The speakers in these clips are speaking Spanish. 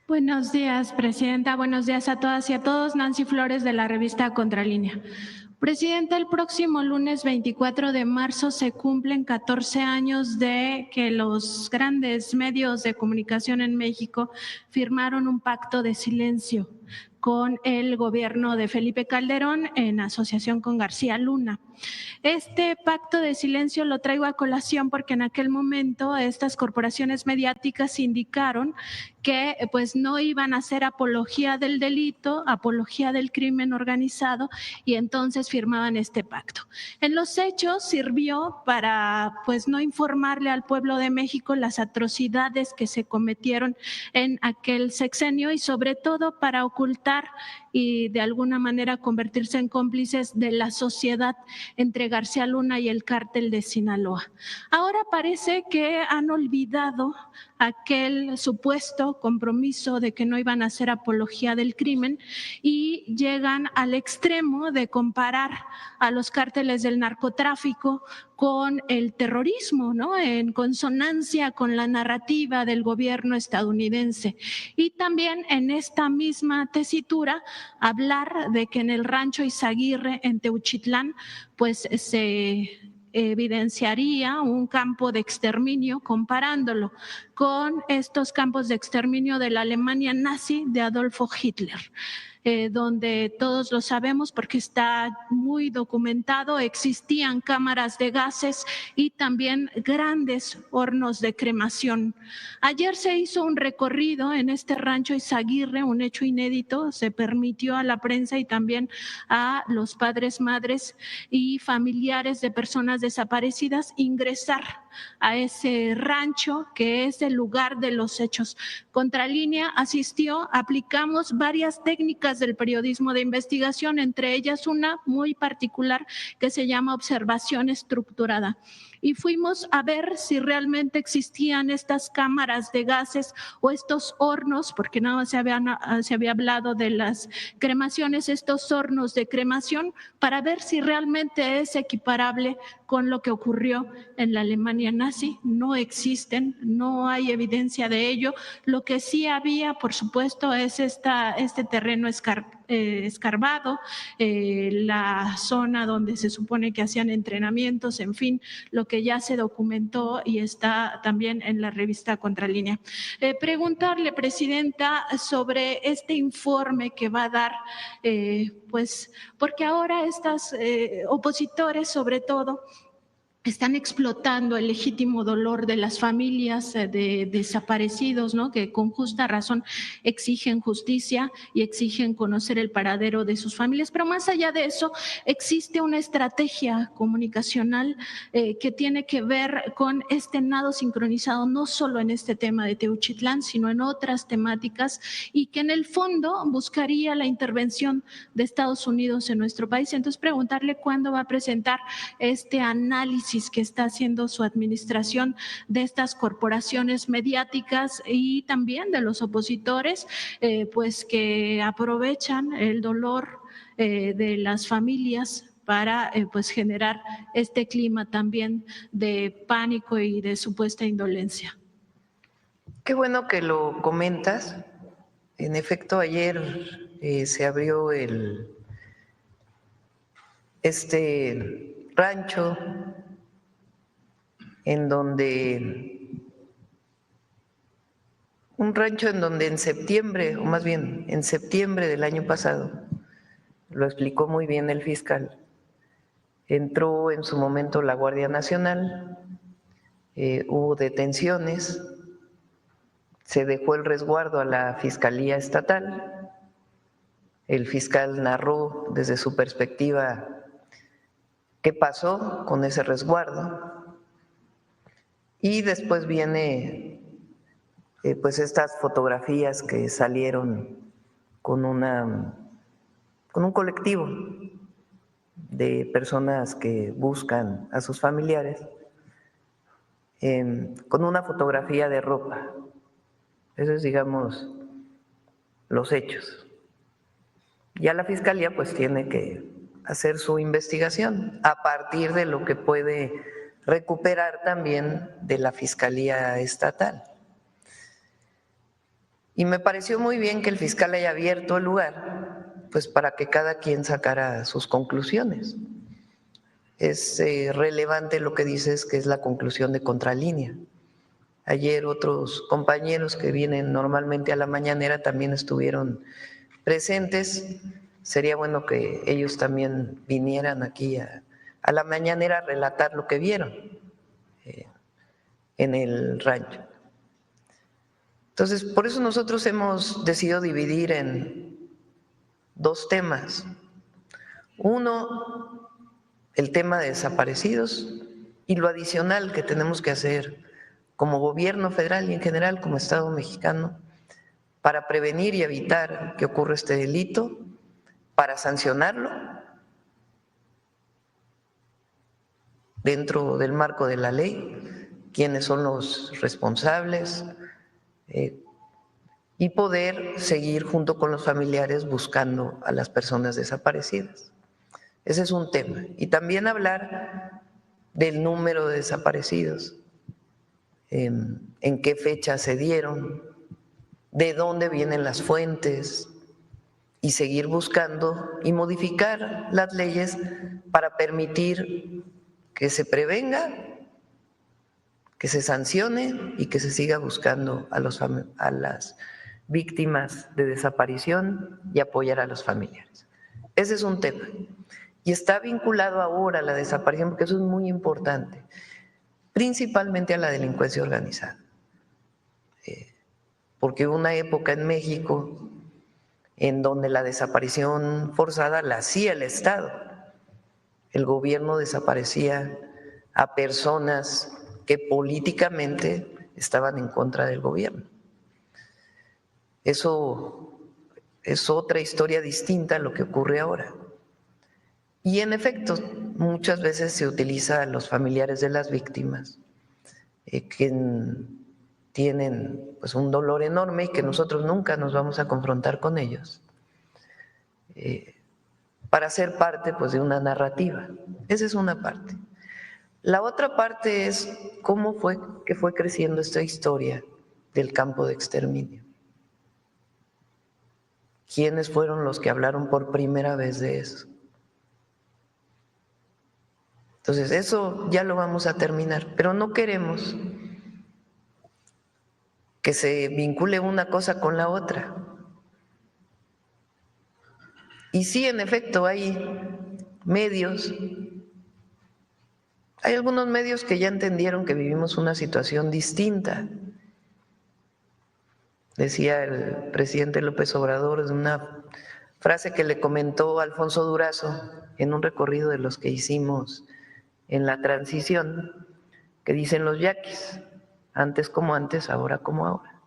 Buenos días, Presidenta. Buenos días a todas y a todos. Nancy Flores, de la revista Contralínea. Presidenta, el próximo lunes 24 de marzo se cumplen 14 años de que los grandes medios de comunicación en México firmaron un pacto de silencio con el gobierno de Felipe Calderón en asociación con García Luna. Este pacto de silencio lo traigo a colación porque en aquel momento estas corporaciones mediáticas indicaron que pues no iban a hacer apología del delito, apología del crimen organizado, y entonces firmaban este pacto. En los hechos sirvió para pues no informarle al pueblo de México las atrocidades que se cometieron en aquel sexenio y sobre todo para ocultar y de alguna manera convertirse en cómplices de la sociedad entre García Luna y el cártel de Sinaloa. Ahora parece que han olvidado aquel supuesto compromiso de que no iban a hacer apología del crimen y llegan al extremo de comparar a los cárteles del narcotráfico con el terrorismo, ¿no? En consonancia con la narrativa del gobierno estadounidense. Y también en esta misma tesitura hablar de que en el rancho Izaguirre, en Teuchitlán, pues se evidenciaría un campo de exterminio comparándolo con estos campos de exterminio de la Alemania nazi de Adolfo Hitler. Donde todos lo sabemos porque está muy documentado, existían cámaras de gases y también grandes hornos de cremación. Ayer se hizo un recorrido en este rancho Izaguirre, un hecho inédito, se permitió a la prensa y también a los padres, madres y familiares de personas desaparecidas ingresar a ese rancho que es el lugar de los hechos. Contralínea asistió, aplicamos varias técnicas del periodismo de investigación, entre ellas una muy particular que se llama observación estructurada. Y fuimos a ver si realmente existían estas cámaras de gases o estos hornos, porque nada más se había hablado de las cremaciones, estos hornos de cremación, para ver si realmente es equiparable con lo que ocurrió en la Alemania nazi. No existen, no hay evidencia de ello. Lo que sí había, por supuesto, es este terreno escarbado, la zona donde se supone que hacían entrenamientos, en fin, lo que ya se documentó y está también en la revista Contralínea. Preguntarle, Presidenta, sobre este informe que va a dar, pues, porque ahora estos opositores, sobre todo, están explotando el legítimo dolor de las familias de desaparecidos, ¿no? Que con justa razón exigen justicia y exigen conocer el paradero de sus familias. Pero más allá de eso, existe una estrategia comunicacional que tiene que ver con este nado sincronizado, no solo en este tema de Teuchitlán, sino en otras temáticas, y que en el fondo buscaría la intervención de Estados Unidos en nuestro país. Entonces, preguntarle cuándo va a presentar este análisis que está haciendo su administración de estas corporaciones mediáticas y también de los opositores, pues que aprovechan el dolor de las familias para pues generar este clima también de pánico y de supuesta indolencia. Qué bueno que lo comentas. En efecto, ayer se abrió este rancho en donde en septiembre, o más bien en septiembre del año pasado, lo explicó muy bien el fiscal, entró en su momento la Guardia Nacional, hubo detenciones, se dejó el resguardo a la Fiscalía Estatal, el fiscal narró desde su perspectiva qué pasó con ese resguardo y después viene pues estas fotografías que salieron con un colectivo de personas que buscan a sus familiares con una fotografía de ropa. Eso es, digamos, los hechos. Ya la Fiscalía pues tiene que hacer su investigación a partir de lo que puede recuperar también de la Fiscalía Estatal. Y me pareció muy bien que el fiscal haya abierto el lugar, pues para que cada quien sacara sus conclusiones. Es relevante lo que dices, que es la conclusión de Contralínea. Ayer otros compañeros que vienen normalmente a la mañanera también estuvieron presentes. Sería bueno que ellos también vinieran aquí a la mañanera a relatar lo que vieron en el rancho. Entonces, por eso nosotros hemos decidido dividir en dos temas. Uno, el tema de desaparecidos y lo adicional que tenemos que hacer como gobierno federal y en general como Estado mexicano para prevenir y evitar que ocurra este delito, para sancionarlo dentro del marco de la ley, quiénes son los responsables, y poder seguir junto con los familiares buscando a las personas desaparecidas. Ese es un tema. Y también hablar del número de desaparecidos, en qué fecha se dieron, de dónde vienen las fuentes, y seguir buscando y modificar las leyes para permitir que se prevenga, que se sancione y que se siga buscando a las víctimas de desaparición y apoyar a los familiares. Ese es un tema. Y está vinculado ahora a la desaparición, porque eso es muy importante, principalmente a la delincuencia organizada. Porque hubo una época en México en donde la desaparición forzada la hacía el Estado. El gobierno desaparecía a personas que políticamente estaban en contra del gobierno. Eso es otra historia distinta a lo que ocurre ahora. Y en efecto, muchas veces se utiliza a los familiares de las víctimas, que tienen pues un dolor enorme y que nosotros nunca nos vamos a confrontar con ellos, para ser parte pues de una narrativa. Esa es una parte. La otra parte es cómo fue que fue creciendo esta historia del campo de exterminio. ¿Quiénes fueron los que hablaron por primera vez de eso? Entonces, eso ya lo vamos a terminar, pero no queremos que se vincule una cosa con la otra. Y sí, en efecto, hay algunos medios que ya entendieron que vivimos una situación distinta. Decía el presidente López Obrador, de una frase que le comentó Alfonso Durazo en un recorrido de los que hicimos en la transición, que dicen los yaquis, antes como antes, ahora como ahora.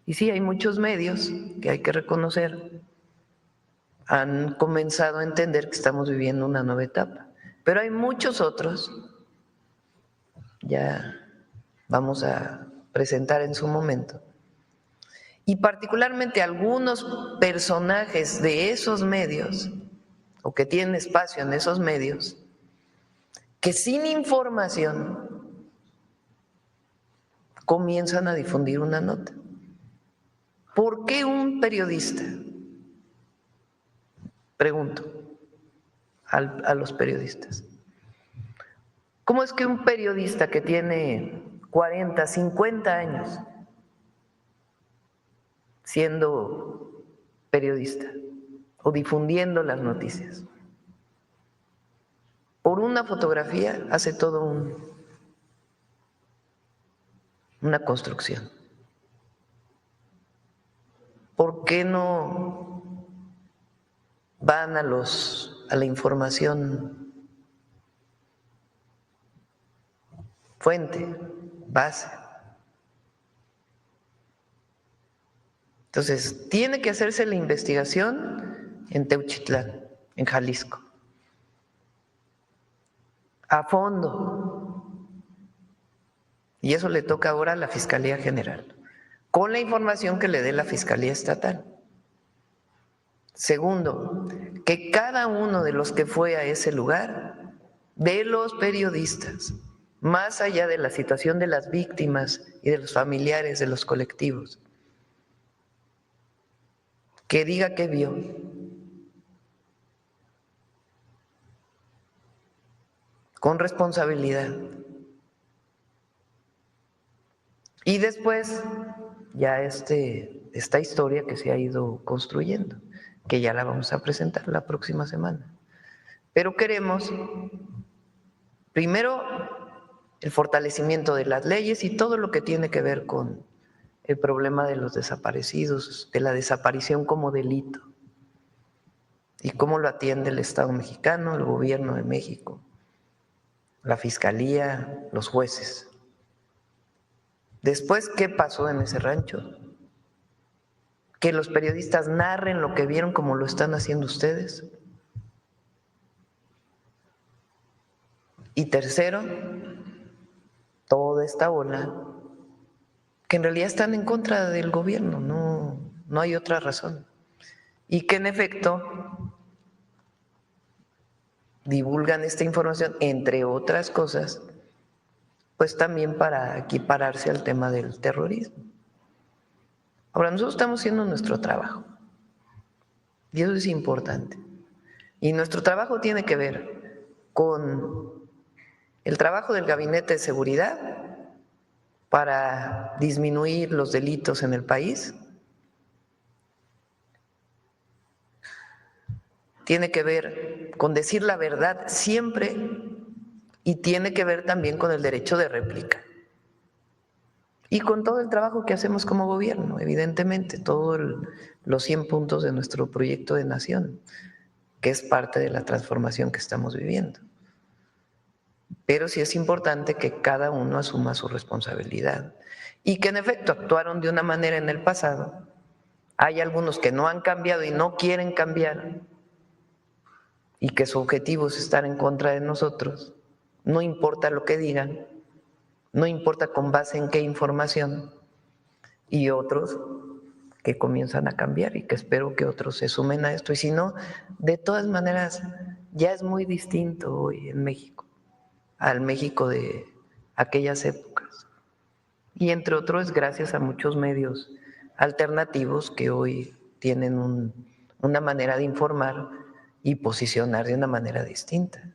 Y sí, hay muchos medios que hay que reconocer, han comenzado a entender que estamos viviendo una nueva etapa, pero hay muchos otros, ya vamos a presentar en su momento, y particularmente algunos personajes de esos medios, o que tienen espacio en esos medios, que sin información comienzan a difundir una nota. ¿Por qué un periodista? Pregunto a los periodistas. ¿Cómo es que un periodista que tiene 40, 50 años siendo periodista o difundiendo las noticias, por una fotografía hace todo una construcción? ¿Por qué no van a la información fuente, base? Entonces, tiene que hacerse la investigación en Teuchitlán, en Jalisco, a fondo. Y eso le toca ahora a la Fiscalía General, con la información que le dé la Fiscalía Estatal. Segundo, que cada uno de los que fue a ese lugar, de los periodistas, más allá de la situación de las víctimas y de los familiares de los colectivos, que diga qué vio. Con responsabilidad. Y después, ya esta historia que se ha ido construyendo, que ya la vamos a presentar la próxima semana. Pero queremos, primero, el fortalecimiento de las leyes y todo lo que tiene que ver con el problema de los desaparecidos, de la desaparición como delito, y cómo lo atiende el Estado mexicano, el gobierno de México, la Fiscalía, los jueces. Después, ¿qué pasó en ese rancho? Que los periodistas narren lo que vieron como lo están haciendo ustedes. Y tercero, toda esta ola que en realidad están en contra del gobierno, no hay otra razón. Y que en efecto divulgan esta información, entre otras cosas, pues también para equipararse al tema del terrorismo. Ahora, nosotros estamos haciendo nuestro trabajo y eso es importante. Y nuestro trabajo tiene que ver con el trabajo del Gabinete de Seguridad para disminuir los delitos en el país. Tiene que ver con decir la verdad siempre y tiene que ver también con el derecho de réplica. Y con todo el trabajo que hacemos como gobierno, evidentemente, todos los 100 puntos de nuestro proyecto de nación, que es parte de la transformación que estamos viviendo. Pero sí es importante que cada uno asuma su responsabilidad y que en efecto actuaron de una manera en el pasado. Hay algunos que no han cambiado y no quieren cambiar y que su objetivo es estar en contra de nosotros, no importa lo que digan, no importa con base en qué información, y otros que comienzan a cambiar y que espero que otros se sumen a esto. Y si no, de todas maneras, ya es muy distinto hoy en México al México de aquellas épocas. Y entre otros, gracias a muchos medios alternativos que hoy tienen una manera de informar y posicionar de una manera distinta.